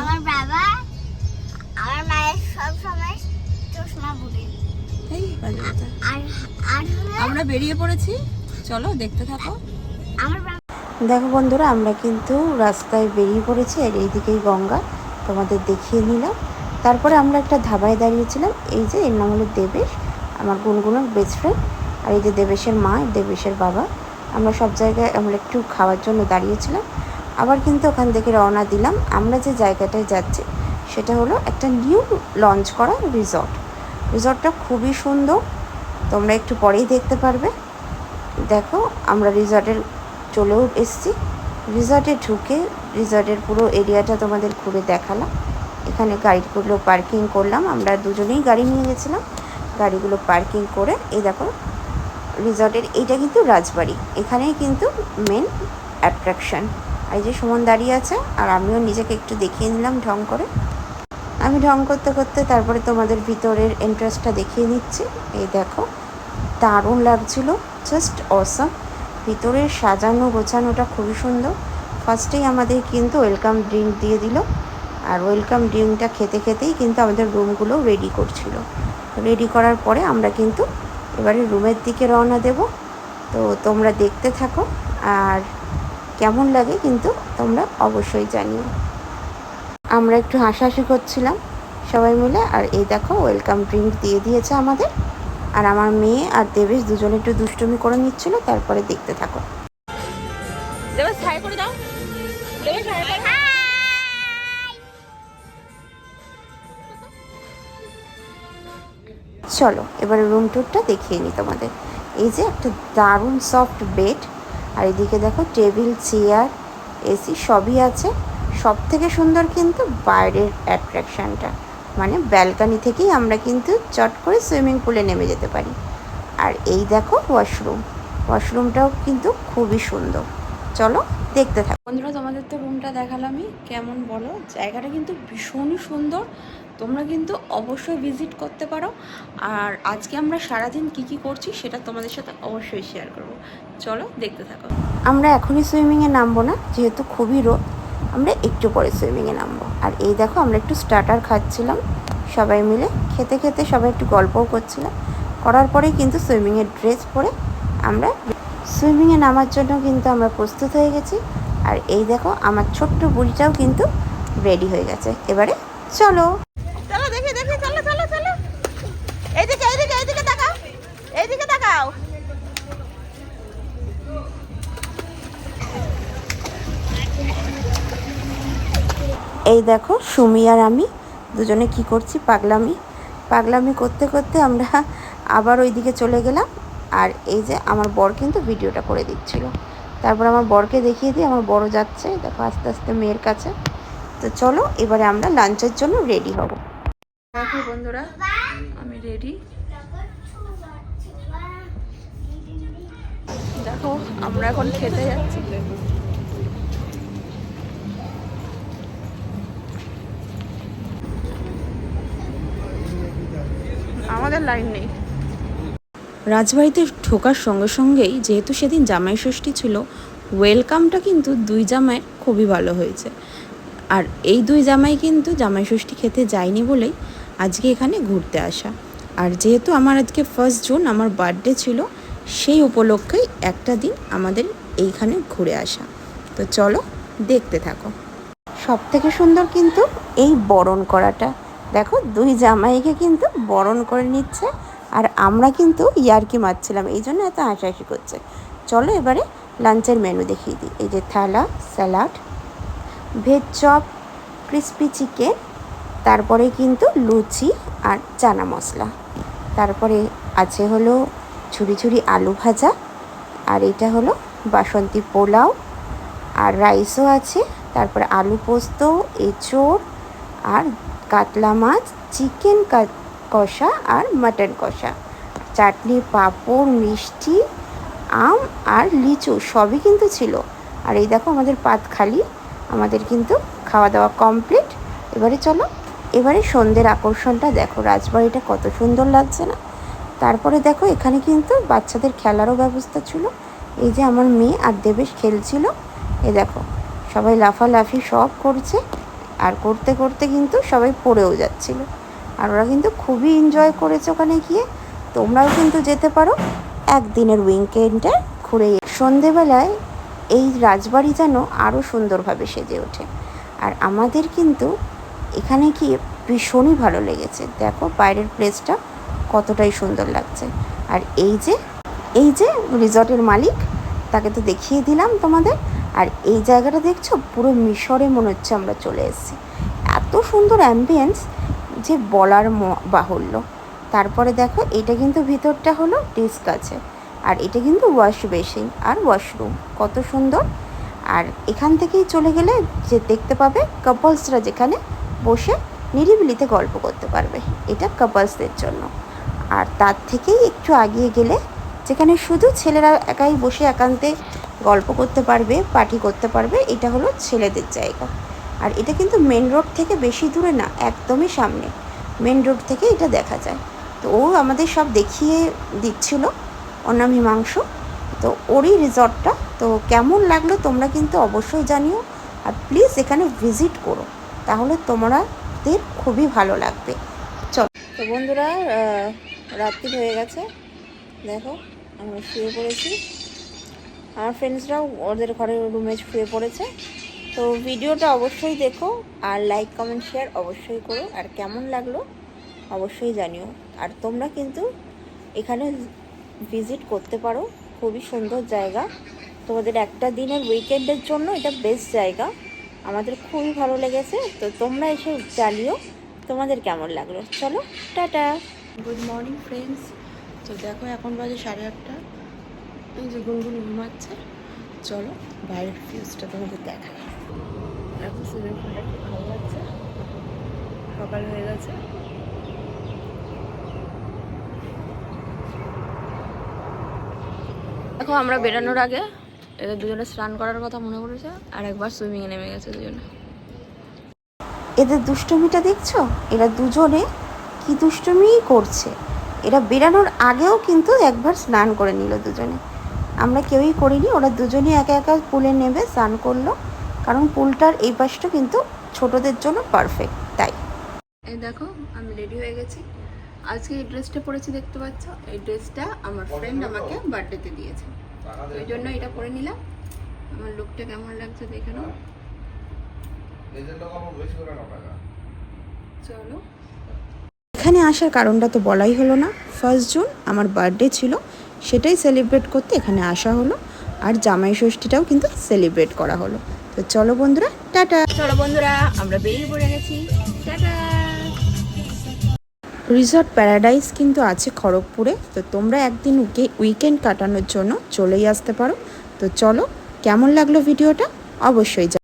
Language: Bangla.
আমার বাবা আমার মায়ের সব সময় চশমা পরে। এই বাজে কথা। আর আর আমরা বেরিয়ে পড়েছি, চলো দেখতে থাকো। আমার বাবা দেখো বন্ধুরা, আমরা কিন্তু রাস্তায় বেরিয়ে পড়েছি আর এইদিকেই গঙ্গা তোমাদের দেখিয়ে নিলাম। তারপরে আমরা একটা ধাবায় দাঁড়িয়েছিলাম। এই যে এর নাম হলো দেবেশ, আমার গুনগুনোর বেস্ট ফ্রেন্ড। আর এই যে দেবেশের মা, দেবেশের বাবা। আমরা সব জায়গায় আমরা একটু খাওয়ার জন্য দাঁড়িয়েছিলাম। আবার কিন্তু ওখান থেকে রওনা দিলাম। আমরা যে জায়গাটায় যাচ্ছি সেটা হলো একটা নিউ লঞ্চ করা রিসর্ট। রিসর্টটা খুবই সুন্দর, তোমরা একটু পরেই দেখতে পারবে। দেখো আমরা রিসর্টের চলেও এসেছি। রিসর্টে ঢুকে রিসর্টের পুরো এরিয়াটা তোমাদের ঘুরে দেখালাম। এখানে গাড়িগুলো পার্কিং করলাম, আমরা দুজনেই গাড়ি নিয়ে গেছিলাম। গাড়িগুলো পার্কিং করে এই দেখো রিসর্টের এইটা কিন্তু রাজবাড়ি, এখানেই কিন্তু মেন অ্যাট্রাকশান। আর এই যে সুমন দাঁড়িয়ে আছে আর আমিও নিজেকে একটু দেখিয়ে নিলাম ঢং করে। আমি ঢং করতে করতে তারপরে তোমাদের ভিতরের এন্ট্রান্সটা দেখিয়ে নিচ্ছি। এই দেখো দারুণ লাগছিল, জাস্ট অসাম। ভিতরের সাজানো গোছানোটা খুবই সুন্দর। ফার্স্টেই আমাদের কিন্তু ওয়েলকাম ড্রিঙ্ক দিয়ে দিল, আর ওয়েলকাম ড্রিঙ্কটা খেতে খেতেই কিন্তু আমাদের রুমগুলো রেডি করছিল। রেডি করার পরে আমরা কিন্তু এবারে রুমের দিকে রওনা দেব। তো তোমরা দেখতে থাকো, আর কেমন লাগে কিন্তু তোমরা অবশ্যই জানিও। আমরা একটু হাসাহাসি করছিলাম সবাই মিলে। আর এই দেখো ওয়েলকাম ড্রিঙ্ক দিয়ে দিয়েছে আমাদের। আর আমার মেয়ে আর দেবেশ দুজনে একটু দুষ্টুমি করে নিচ্ছিল। তারপরে দেখতে থাকো। দেবেশ হাই করে দাও, দেবেশ হাই করে। চলো এবারে রুম ট্যুরটা দেখিয়ে নিই তোমাদের। এই যে একটা দারুণ সফট বেড, আর এদিকে দেখো টেবিল, চেয়ার, এসি সবই আছে। সব থেকে সুন্দর কিন্তু বাইরের অ্যাট্রাকশানটা, মানে ব্যালকানি থেকেই আমরা কিন্তু চট করে সুইমিং পুলে নেমে যেতে পারি। আর এই দেখো ওয়াশরুমটাও কিন্তু খুবই সুন্দর। চলো দেখতে থাকো। বন্ধুরা, তোমাদের তো রুমটা দেখালামই, কেমন বলো? জায়গাটা কিন্তু ভীষণই সুন্দর, তোমরা কিন্তু অবশ্যই ভিজিট করতে পারো। আর আজকে আমরা সারাদিন কি করছি সেটা তোমাদের সাথে অবশ্যই শেয়ার করব। চলো দেখতে থাকো। আমরা এখনই সুইমিংয়ে নামবো না, যেহেতু খুবই রোদ। আমরা একটু পরে সুইমিংয়ে নামবো। আর এই দেখো আমরা একটু স্টার্টার খাচ্ছিলাম সবাই মিলে। খেতে খেতে সবাই একটু গল্পও করছিলাম। করার পরেই কিন্তু সুইমিংয়ের ড্রেস পরে আমরা সুইমিংয়ে নামার জন্য কিন্তু আমরা প্রস্তুত হয়ে গেছি। আর এই দেখো আমার ছোট্ট বুড়িটাও কিন্তু রেডি হয়ে গেছে। এবারে চলো চলো দেখি দেখি, চলো চলো চলো, এইদিকে এইদিকে এইদিকে তাকাও, এইদিকে তাকাও। এই দেখো সুমি আর আমি দুজনে কি করছি, পাগলামি করতে করতে আমরা আবার ওইদিকে চলে গেলাম। আর এই যে আমার বর কিন্তু ভিডিওটা করে দিচ্ছিল। তারপর আমার বরকে দেখিয়ে দিই, আমার বড় যাচ্ছে দেখো আস্তে আস্তে মেয়ের কাছে। তো চলো এবারে আমরা লাঞ্চের জন্য রেডি হব। দেখো বন্ধুরা, আমি রেডি। দেখো আমরা এখন খেতে যাচ্ছি। আমাদের লাইন নেই। রাজবাড়িতে ঢোকার সঙ্গে সঙ্গেই, যেহেতু সেদিন জামাই ষষ্ঠী ছিল, ওয়েলকামটা কিন্তু দুই জামাইয়ের খুবই ভালো হয়েছে। আর এই দুই জামাই কিন্তু জামাই ষষ্ঠী খেতে যায়নি বলেই আজকে এখানে ঘুরতে আসা। আর যেহেতু আমার আজকে 1 জুন আমার বার্থডে ছিল, সেই উপলক্ষেই একটা দিন আমাদের এইখানে ঘুরে আসা। তো চলো দেখতে থাকো। সব থেকে সুন্দর কিন্তু এই বরণ করাটা। দেখো দুই জামাইকে কিন্তু বরণ করে নিচ্ছে, আর আমরা কিন্তু ইয়ার্কি মারছিলাম, এই জন্য এত হাসাহাসি করছে। চলো এবারে লাঞ্চের মেনু দেখিয়ে দিই। এই যে থালা, salad, veg chop, crispy chicken, তারপরে কিন্তু লুচি আর চানা মশলা, তারপরে আছে হলো ঝুরি ঝুরি আলু ভাজা, আর এটা হলো বাসন্তী পোলাও, আর রাইসও আছে, তারপরে আলু পোস্ত, এঁচোড় আর কাতলা মাছ, চিকেন কষা আর মাটন কষা, চাটনি, পাঁপড়, মিষ্টি, আম আর লিচু সবই কিন্তু ছিল। আর এই দেখো আমাদের পাত খালি, আমাদের কিন্তু খাওয়া দাওয়া কমপ্লিট। এবারে চলো, এবারে সন্ধ্যের আকর্ষণটা দেখো, রাজবাড়িটা কত সুন্দর লাগছে না? তারপরে দেখো এখানে কিন্তু বাচ্চাদের খেলারও ব্যবস্থা ছিল। এই যে আমার মেয়ে আর দেবেশ খেলছিল, এই দেখো সবাই লাফালাফি সব করছে। আর করতে করতে কিন্তু সবাই পড়েও যাচ্ছিল। আর ওরা কিন্তু খুবই এনজয় করেছে ওখানে গিয়ে। তোমরাও কিন্তু যেতে পারো একদিনের উইকেন্ডে ঘুরে। সন্ধেবেলায় এই রাজবাড়ি যেন আরও সুন্দরভাবে সেজে ওঠে। আর আমাদের কিন্তু এখানে গিয়ে ভীষণই ভালো লেগেছে। দেখো বাইরের প্লেসটা কতটাই সুন্দর লাগছে। আর এই যে রিসর্টের মালিক, তাকে তো দেখিয়ে দিলাম তোমাদের। আর এই জায়গাটা দেখছো, পুরো মিশরে মনে হচ্ছে আমরা চলে এসেছি। এত সুন্দর অ্যাম্বিয়েন্স যে বলার বাহুল্য। তারপরে দেখো এটা কিন্তু ভিতরটা হলো ডিস্ক আছে, আর এটা কিন্তু ওয়াশ বেসিন আর ওয়াশরুম, কত সুন্দর। আর এখান থেকেই চলে গেলে যে দেখতে পাবে কাপলসরা যেখানে বসে নিরিবিলিতে গল্প করতে পারবে, এটা কাপলসদের জন্য। আর তার থেকেই একটু এগিয়ে গেলে যেখানে শুধু ছেলেরা একাই বসে একান্তে গল্প করতে পারবে, পার্টি করতে পারবে, এটা হলো ছেলেদের জায়গা। আর এটা কিন্তু মেন রোড থেকে বেশি দূরে না, একদমই সামনে, মেন রোড থেকে এটা দেখা যায়। তো ও আমাদের সব দেখিয়ে দিচ্ছিল, ওর নাম হিমাংশু। তো ওরই রিসর্টটা। তো কেমন লাগলো তোমরা কিন্তু অবশ্যই জানিও। আর প্লিজ এখানে ভিজিট করো, তাহলে তোমাদের খুবই ভালো লাগবে। চল। তো বন্ধুরা, রাত্রি হয়ে গেছে, দেখো আমরা শুয়ে পড়েছি। আমার ফ্রেন্ডসরাও ওদের ঘরের রুমে শুয়ে পড়েছে। তো ভিডিওটা অবশ্যই দেখো, আর লাইক কমেন্ট শেয়ার অবশ্যই করো। আর কেমন লাগলো অবশ্যই জানিও। আর তোমরা কিন্তু এখানে ভিজিট করতে পারো, খুবই সুন্দর জায়গা। তোমাদের একটা দিনের উইকেন্ডের জন্য এটা বেস্ট জায়গা, আমাদের খুবই ভালো লেগেছে। তো তোমরা এসে জানিও তোমাদের কেমন লাগলো। চলো, টাটা। Good morning friends. তো দেখো এখন বাজে 8:30। এই যে গুনগুন ঘুমাচ্ছে। চলো বাইরের ভিউজটা তোমাদের দেখাই। এখন সুইমিং পুলটা ঠিক ভালো লাগছে, সকাল হয়ে গেছে। দেখো আমরা বেরানোর আগে এদের দুজনে স্নান করার কথা মনে পড়েছে, আর একবার সুইমিংয়ে নেমে গেছে দুজনে। এদের দুষ্টুমিটা দেখছো, এরা দুজনে কি দুষ্টুমিই করছে। এরা বেরানোর আগেও কিন্তু একবার স্নান করে নিল দুজনে। আমরা কেউই করিনি, ওরা দুজনেই একা একা পুলে নেবে স্নান করলো, কারণ পুলটার এই পাশটা কিন্তু ছোটদের জন্য পারফেক্ট। তাই এই দেখো আমি রেডি হয়ে গেছি। আজকে এই ড্রেসটা পরেছি, দেখতে পাচ্ছ। এই ড্রেসটা আমার ফ্রেন্ড আমাকে বার্থডেতে দিয়েছে, ওই জন্য এটা পরে নিলাম। আমার লুকটা কেমন লাগছে দেখে নাও। চলো। এখানে আসার কারণটা তো বলাই হলো না। 1 জুন আমার বার্থডে ছিল, সেটাই সেলিব্রেট করতে এখানে আসা হলো। আর জামাই ষষ্ঠীটাও কিন্তু সেলিব্রেট করা হলো। তো চলো বন্ধুরা, টাটা। চলো বন্ধুরা, আমরা বেরিয়ে পড়ে গেছি। টাটা। রিসর্ট প্যারাডাইস কিন্তু আছে খড়গপুরে। তো তোমরা একদিন উইকেন্ড কাটানোর জন্য চলেই আসতে পারো। তো চলো, কেমন লাগলো ভিডিওটা অবশ্যই